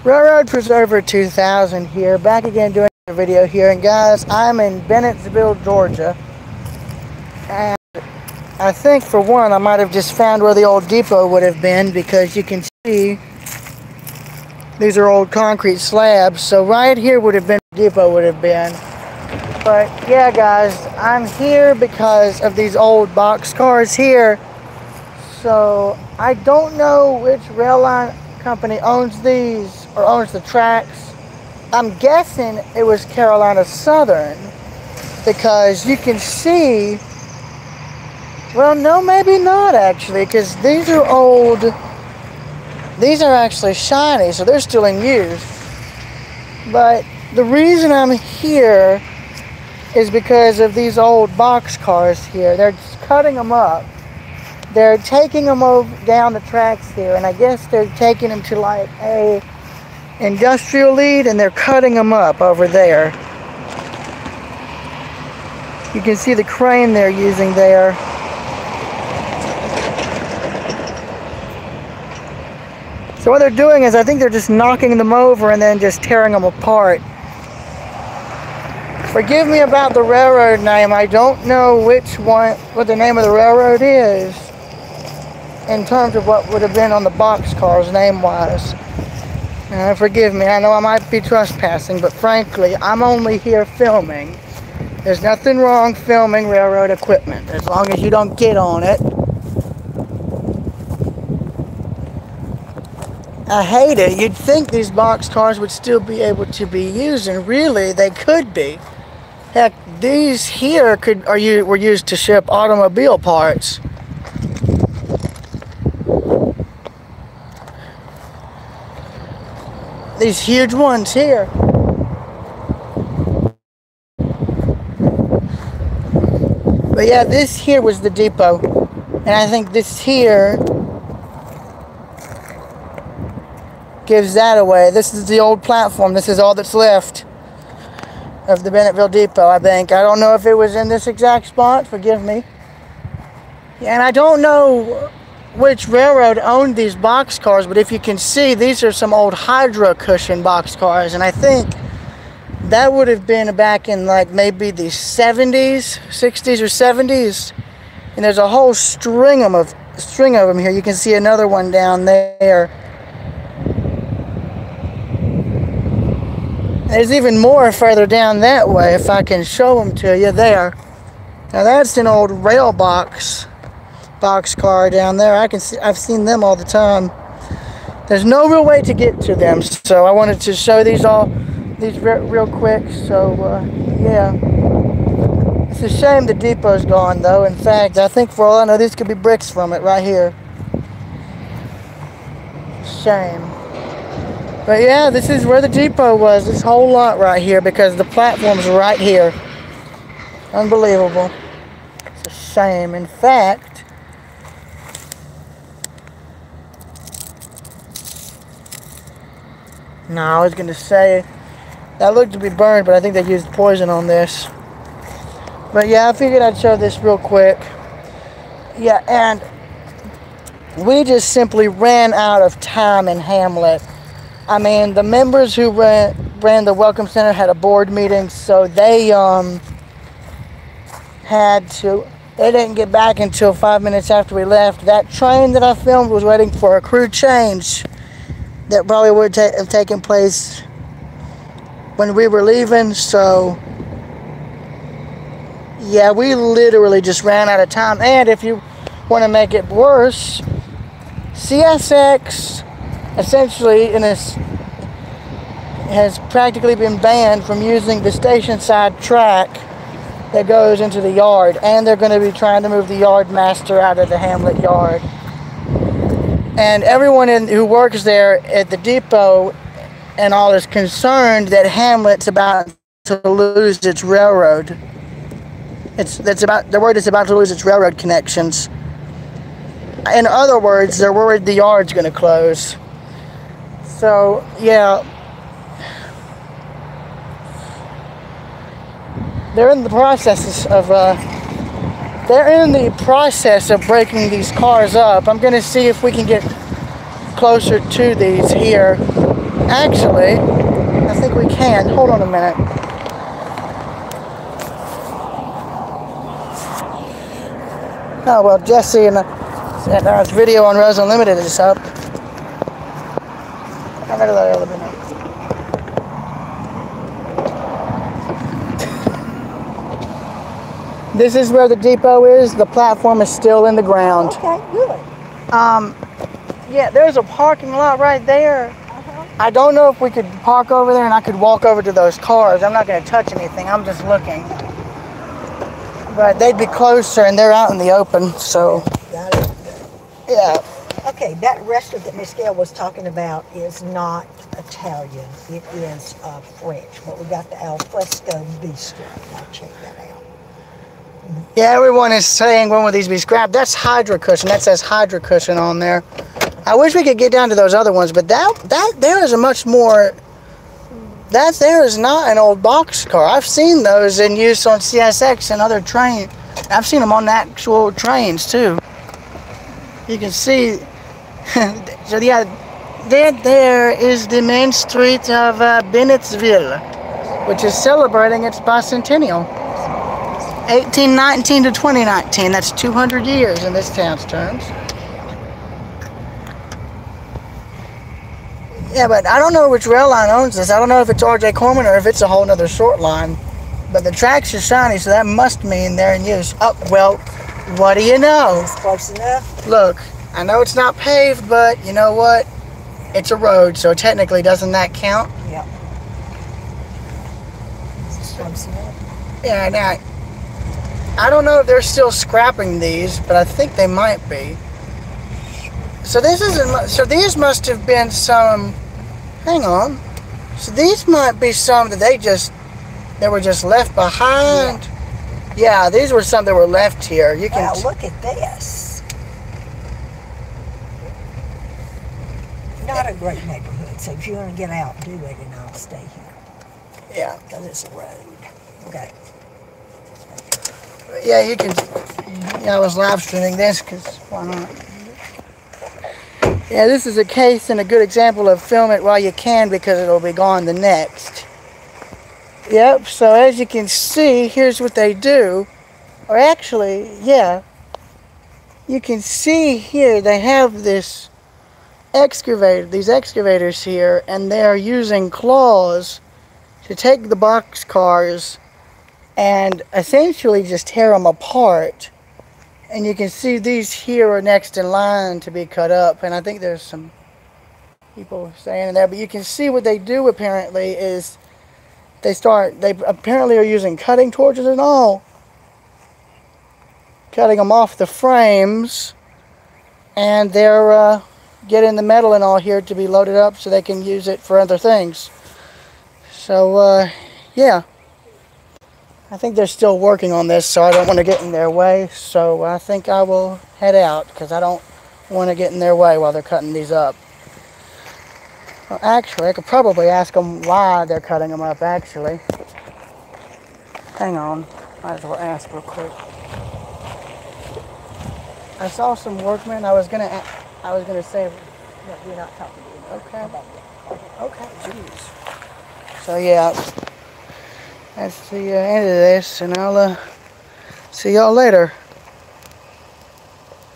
Railroad Preserver 2000 here, back again doing a video here. And guys, I'm in Bennettsville, Georgia. And I think for one, I might have just found where the old depot would have been, because you can see these are old concrete slabs. So right here would have been where the depot would have been. But yeah guys, I'm here because of these old boxcars here. So I don't know which rail line company owns these or owns the tracks. I'm guessing it was Carolina Southern, because you can see, well no, maybe not actually, because these are old. These are actually shiny, so they're still in use. But the reason I'm here is because of these old boxcars here. They're just cutting them up. They're taking them over down the tracks here, and I guess they're taking them to like a industrial lead, and they're cutting them up over there. You can see the crane they're using there. So what they're doing is, I think they're just knocking them over and then just tearing them apart. Forgive me about the railroad name. I don't know what the name of the railroad is in terms of what would have been on the boxcars name-wise. Forgive me, I know I might be trespassing, but frankly, I'm only here filming. There's nothing wrong filming railroad equipment, as long as you don't get on it. I hate it. You'd think these boxcars would still be able to be used, and really, they could be. Heck, these here were used to ship automobile parts. These huge ones here. But yeah, this here was the depot. And I think this here gives that away. This is the old platform. This is all that's left of the Bennettsville depot, I think. I don't know if it was in this exact spot. Forgive me. And I don't know which railroad owned these boxcars, but if you can see, these are some old hydro cushion boxcars, and I think that would have been back in like maybe the 70s, 60s or 70s. And there's a whole string of them here. You can see another one down there. There's even more further down that way, if I can show them to you there. Now that's an old rail boxcar down there. I've seen them all the time. There's no real way to get to them, so I wanted to show these real quick. So yeah, it's a shame the depot's gone though. In fact, I think for all I know, these could be bricks from it right here. Shame. But yeah, this is where the depot was, this whole lot right here, because the platform's right here. Unbelievable. It's a shame. In fact, no, I was going to say, that looked to be burned, but I think they used poison on this. But yeah, I figured I'd show this real quick. Yeah, and we just simply ran out of time in Hamlet. I mean, the members who ran the Welcome Center had a board meeting, so they didn't get back until 5 minutes after we left. That train that I filmed was waiting for a crew change that probably would have taken place when we were leaving. So yeah, we literally just ran out of time. And if you want to make it worse, CSX essentially has practically been banned from using the station side track that goes into the yard, and they're going to be trying to move the yard master out of the Hamlet yard. And everyone who works there at the depot and all is concerned that Hamlet's about to lose its railroad. They're worried it's about to lose its railroad connections. In other words, they're worried the yard's going to close. So yeah, they're in the process of breaking these cars up. I'm going to see if we can get closer to these here. Actually, I think we can. Hold on a minute. Oh, well, Jesse and our video on Rose Unlimited is up. How rid of that elevator. This is where the depot is. The platform is still in the ground. Okay, good. Yeah, there's a parking lot right there. I don't know if we could park over there and I could walk over to those cars. I'm not going to touch anything. I'm just looking. But they'd be closer and they're out in the open, so. Got it. Yeah. Okay, that restaurant that Miss Gail was talking about is not Italian. It is French. But we got the al fresco bistro. I'll check that out. Yeah, everyone is saying when will these be scrapped. That's Hydra Cushion. That says Hydra Cushion on there. I wish we could get down to those other ones, but that there is a much more. That there is not an old boxcar. I've seen those in use on CSX and other trains. I've seen them on actual trains too. You can see. So yeah, there is the main street of Bennettsville, which is celebrating its bicentennial. 1819 to 2019. That's 200 years in this town's terms. Yeah, but I don't know which rail line owns this. I don't know if it's R.J. Corman or if it's a whole nother short line. But the tracks are shiny, so that must mean they're in use. Oh, well, what do you know? It's close enough. Look, I know it's not paved, but you know what? It's a road, so technically doesn't that count? Yeah. It's close enough. Yeah, now, I don't know if they're still scrapping these, but I think they might be. So this isn't. So these must have been some. Hang on. So these might be some that they were just left behind. Yeah, these were some that were left here. You can. Wow, look at this. Not a great neighborhood. So if you want to get out, do it, and I'll stay here. Yeah. Because it's a road. Okay. Yeah, you can. Yeah, I was live streaming this because why not? Yeah, this is a case and a good example of film it while you can because it'll be gone the next. Yep, so as you can see, here's what they do. Or actually, yeah, you can see here they have this excavator, these excavators here, and they're using claws to take the boxcars and essentially just tear them apart. And you can see these here are next in line to be cut up. And I think there's some people staying in there. But you can see what they do apparently is they apparently are using cutting torches and all. Cutting them off the frames. And they're getting the metal and all here to be loaded up so they can use it for other things. So, yeah. I think they're still working on this, so I don't want to get in their way. So I think I will head out because I don't want to get in their way while they're cutting these up. Well, actually, I could probably ask them why they're cutting them up, actually. Hang on. Might as well ask real quick. I saw some workmen. I was gonna say, You're not talking to me. okay. Okay, jeez. So yeah. That's the end of this, and I'll see y'all later.